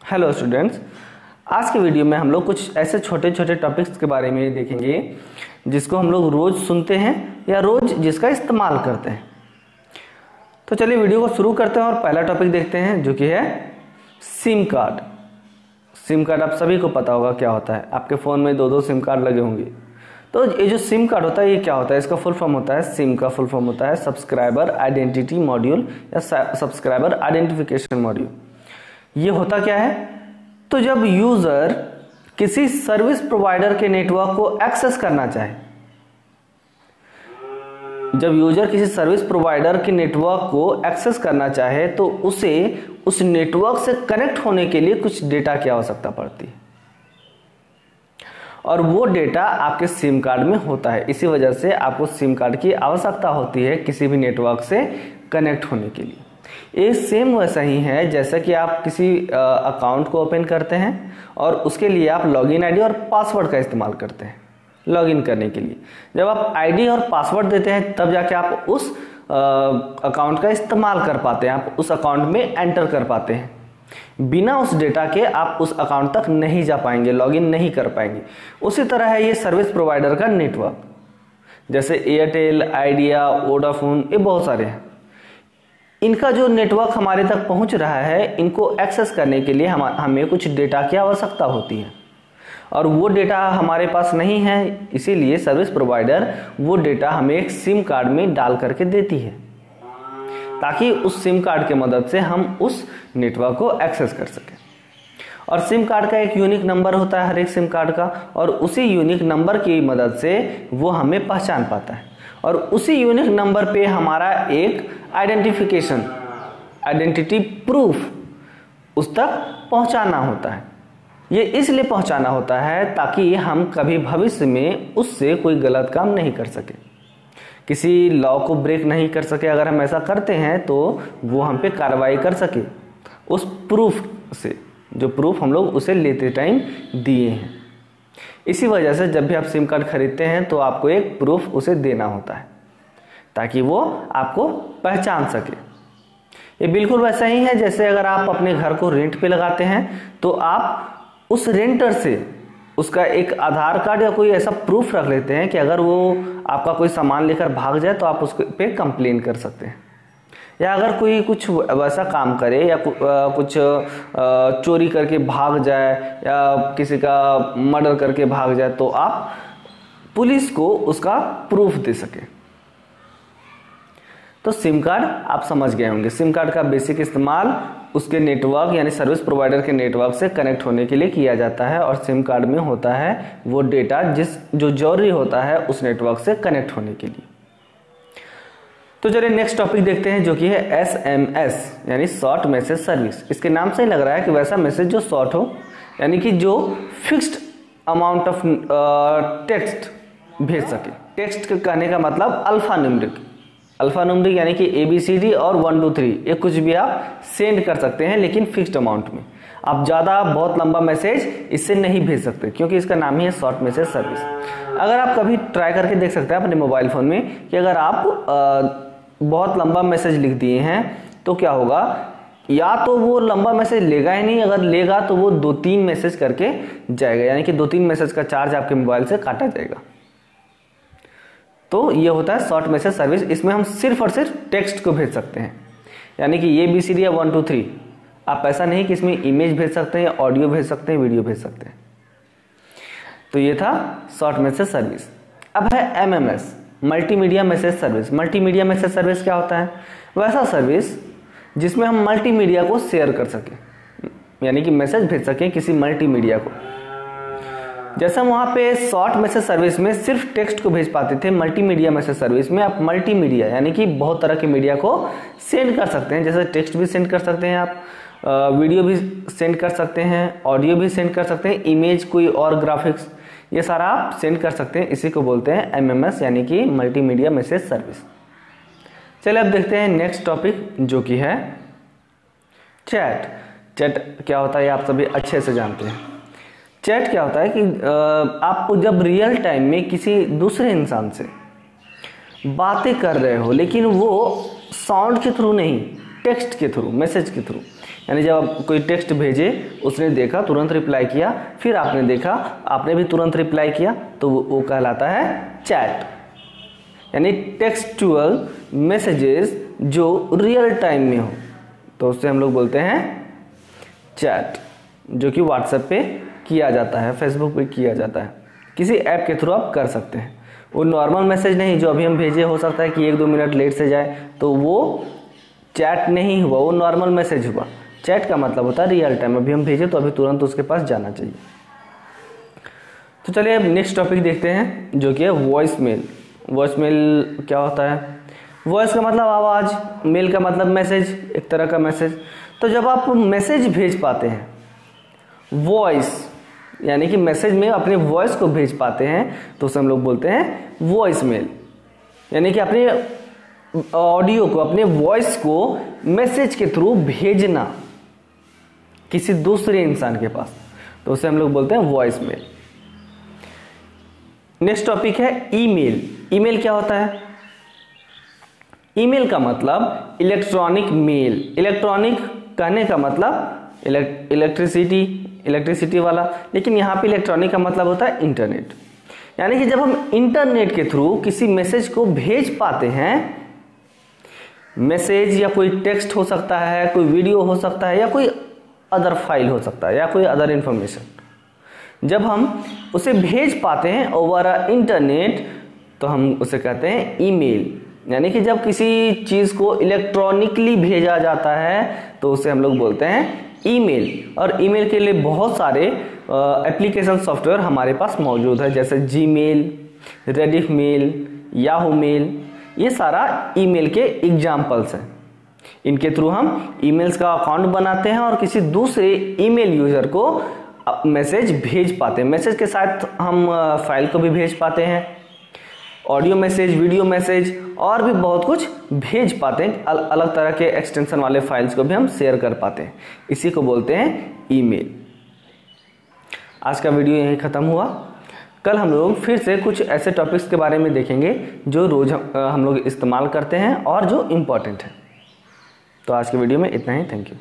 Hello students, आज के video में हम लोग कुछ ऐसे छोटे छोटे टॉपिक्स के बारे में देखेंगे जिसको हम लोग रोज़ सुनते हैं या रोज़ जिसका इस्तेमाल करते हैं। तो चलिए वीडियो को शुरू करते हैं और पहला टॉपिक देखते हैं जो कि है सिम कार्ड। सिम कार्ड आप सभी को पता होगा क्या होता है। आपके फ़ोन में दो सिम कार्ड लगे होंगे। तो ये जो सिम कार्ड होता है ये क्या होता है? इसका फुल फॉर्म होता है, सिम का फुल फॉर्म होता है सब्सक्राइबर आइडेंटिटी मॉड्यूल या सब्सक्राइबर आइडेंटिफिकेशन मॉड्यूल। ये होता क्या है? तो जब यूजर किसी सर्विस प्रोवाइडर के नेटवर्क को एक्सेस करना चाहे, जब यूजर किसी सर्विस प्रोवाइडर के नेटवर्क को एक्सेस करना चाहे तो उसे उस नेटवर्क से कनेक्ट होने के लिए कुछ डेटा की आवश्यकता पड़ती है और वो डेटा आपके सिम कार्ड में होता है। इसी वजह से आपको सिम कार्ड की आवश्यकता होती है किसी भी नेटवर्क से कनेक्ट होने के लिए। ये सेम वैसा ही है जैसा कि आप किसी अकाउंट को ओपन करते हैं और उसके लिए आप लॉगिन आईडी और पासवर्ड का इस्तेमाल करते हैं लॉगिन करने के लिए। जब आप आईडी और पासवर्ड देते हैं तब जाके आप उस अकाउंट का इस्तेमाल कर पाते हैं, आप उस अकाउंट में एंटर कर पाते हैं। बिना उस डेटा के आप उस अकाउंट तक नहीं जा पाएंगे, लॉगिन नहीं कर पाएंगे। उसी तरह है ये सर्विस प्रोवाइडर का नेटवर्क, जैसे एयरटेल, आइडिया, वोडाफोन, ये बहुत सारे हैं। इनका जो नेटवर्क हमारे तक पहुंच रहा है, इनको एक्सेस करने के लिए हमें कुछ डेटा की आवश्यकता होती है और वो डेटा हमारे पास नहीं है, इसीलिए सर्विस प्रोवाइडर वो डेटा हमें एक सिम कार्ड में डाल करके देती है ताकि उस सिम कार्ड के मदद से हम उस नेटवर्क को एक्सेस कर सकें। और सिम कार्ड का एक यूनिक नंबर होता है हर एक सिम कार्ड का, और उसी यूनिक नंबर की मदद से वो हमें पहचान पाता है और उसी यूनिक नंबर पे हमारा एक आइडेंटिफिकेशन, आइडेंटिटी प्रूफ उस तक पहुंचाना होता है। ये इसलिए पहुंचाना होता है ताकि हम कभी भविष्य में उससे कोई गलत काम नहीं कर सके, किसी लॉ को ब्रेक नहीं कर सके। अगर हम ऐसा करते हैं तो वो हम पे कार्रवाई कर सके उस प्रूफ से, जो प्रूफ हम लोग उसे लेते टाइम दिए हैं। इसी वजह से जब भी आप सिम कार्ड खरीदते हैं तो आपको एक प्रूफ उसे देना होता है ताकि वो आपको पहचान सके। ये बिल्कुल वैसा ही है जैसे अगर आप अपने घर को रेंट पे लगाते हैं तो आप उस रेंटर से उसका एक आधार कार्ड या कोई ऐसा प्रूफ रख लेते हैं कि अगर वो आपका कोई सामान लेकर भाग जाए तो आप उस पे कंप्लेन कर सकते हैं, या अगर कोई कुछ वैसा काम करे या कुछ चोरी करके भाग जाए या किसी का मर्डर करके भाग जाए तो आप पुलिस को उसका प्रूफ दे सके। तो सिम कार्ड आप समझ गए होंगे। सिम कार्ड का बेसिक इस्तेमाल उसके नेटवर्क यानी सर्विस प्रोवाइडर के नेटवर्क से कनेक्ट होने के लिए किया जाता है और सिम कार्ड में होता है वो डेटा जो जरूरी होता है उस नेटवर्क से कनेक्ट होने के लिए। तो चलिए नेक्स्ट टॉपिक देखते हैं जो कि है SMS यानी शॉर्ट मैसेज सर्विस। इसके नाम से ही लग रहा है कि वैसा मैसेज जो शॉर्ट हो, यानी कि जो फिक्स्ड अमाउंट ऑफ टेक्स्ट भेज सके। टेक्स्ट के कहने का मतलब अल्फान्यूमेरिक यानी कि ABCD और 1 2 3 ये कुछ भी आप सेंड कर सकते हैं, लेकिन फिक्स्ड अमाउंट में। आप ज़्यादा बहुत लंबा मैसेज इससे नहीं भेज सकते क्योंकि इसका नाम ही है शॉर्ट मैसेज सर्विस। अगर आप कभी ट्राई करके देख सकते हैं अपने मोबाइल फ़ोन में कि अगर आप बहुत लंबा मैसेज लिख दिए हैं तो क्या होगा, या तो वो लंबा मैसेज लेगा ही नहीं, अगर लेगा तो वो 2-3 मैसेज करके जाएगा, यानी कि 2-3 मैसेज का चार्ज आपके मोबाइल से काटा जाएगा। तो ये होता है शॉर्ट मैसेज सर्विस। इसमें हम सिर्फ और सिर्फ टेक्स्ट को भेज सकते हैं, यानी कि ABCD या 1 2 3। आप ऐसा नहीं कि इसमें इमेज भेज सकते हैं, ऑडियो भेज सकते हैं, वीडियो भेज सकते हैं। तो ये था शॉर्ट मैसेज सर्विस। अब है MMS multimedia message service. Multimedia message service क्या होता है? वैसा सर्विस जिसमें हम मल्टीमीडिया को शेयर कर सकें, यानी कि मैसेज भेज सकें किसी मल्टीमीडिया को। जैसे हम वहाँ पे शॉर्ट मैसेज सर्विस में सिर्फ टेक्स्ट को भेज पाते थे, मल्टीमीडिया मैसेज सर्विस में आप मल्टीमीडिया यानी कि बहुत तरह के मीडिया को सेंड कर सकते हैं। जैसे टेक्स्ट भी सेंड कर सकते हैं आप, वीडियो भी सेंड कर सकते हैं, ऑडियो भी सेंड कर सकते हैं, इमेज कोई और ग्राफिक्स, ये सारा आप सेंड कर सकते हैं। इसी को बोलते हैं MMS यानी कि मल्टीमीडिया मैसेज सर्विस। चलिए अब देखते हैं नेक्स्ट टॉपिक जो कि है चैट। चैट क्या होता है आप सभी अच्छे से जानते हैं। चैट क्या होता है कि आप जब रियल टाइम में किसी दूसरे इंसान से बातें कर रहे हो, लेकिन वो साउंड के थ्रू नहीं, टेक्स्ट के थ्रू, मैसेज के थ्रू, यानी जब आप कोई टेक्स्ट भेजे, उसने देखा, तुरंत रिप्लाई किया, फिर आपने देखा, आपने भी तुरंत रिप्लाई किया, तो वो कहलाता है चैट। यानी टेक्सचुअल मैसेजेस जो रियल टाइम में हो, तो उससे हम लोग बोलते हैं चैट, जो कि व्हाट्सएप पे किया जाता है, फेसबुक पे किया जाता है, किसी ऐप के थ्रू आप कर सकते हैं। वो नॉर्मल मैसेज नहीं जो अभी हम भेजे, हो सकता है कि 1-2 मिनट लेट से जाए, तो वो चैट नहीं हुआ, वो नॉर्मल मैसेज हुआ। चैट का मतलब होता है रियल टाइम, अभी हम भेजे तो अभी तुरंत उसके पास जाना चाहिए। तो चलिए अब नेक्स्ट टॉपिक देखते हैं, जो कि है वॉइस मेल। वॉइस मेल क्या होता है? वॉइस का मतलब आवाज़, मेल का मतलब मैसेज, एक तरह का मैसेज। तो जब आप मैसेज भेज पाते हैं, वॉइस यानी कि मैसेज में अपने वॉइस को भेज पाते हैं, तो उसे हम लोग बोलते हैं वॉइस मेल। यानी कि अपने ऑडियो को, अपने वॉइस को मैसेज के थ्रू भेजना किसी दूसरे इंसान के पास, तो उसे हम लोग बोलते हैं वॉइस मेल। नेक्स्ट टॉपिक है ईमेल। ईमेल क्या होता है? ईमेल का मतलब इलेक्ट्रॉनिक मेल। इलेक्ट्रॉनिक कहने का मतलब इलेक्ट्रिसिटी वाला, लेकिन यहाँ पे इलेक्ट्रॉनिक का मतलब होता है इंटरनेट। यानी कि जब हम इंटरनेट के थ्रू किसी मैसेज को भेज पाते हैं, मैसेज या कोई टेक्स्ट हो सकता है, कोई वीडियो हो सकता है, या कोई अदर फाइल हो सकता है, या कोई अदर इंफॉर्मेशन, जब हम उसे भेज पाते हैं ओवर इंटरनेट, तो हम उसे कहते हैं ईमेल। यानी कि जब किसी चीज़ को इलेक्ट्रॉनिकली भेजा जाता है, तो उसे हम लोग बोलते हैं ईमेल। और ईमेल के लिए बहुत सारे एप्लीकेशन सॉफ्टवेयर हमारे पास मौजूद है, जैसे Gmail, Rediff mail, Yahoo mail, ये सारा ईमेल के एग्जाम्पल्स हैं। इनके थ्रू हम ईमेल्स का अकाउंट बनाते हैं और किसी दूसरे ईमेल यूजर को मैसेज भेज पाते हैं। मैसेज के साथ हम फाइल को भी भेज पाते हैं, ऑडियो मैसेज, वीडियो मैसेज, और भी बहुत कुछ भेज पाते हैं। अलग तरह के एक्सटेंशन वाले फाइल्स को भी हम शेयर कर पाते हैं। इसी को बोलते हैं ईमेल। आज का वीडियो यहीं ख़त्म हुआ। कल हम लोग फिर से कुछ ऐसे टॉपिक्स के बारे में देखेंगे जो रोज़ हम लोग इस्तेमाल करते हैं और जो इम्पोर्टेंट है। तो आज के वीडियो में इतना ही। Thank you.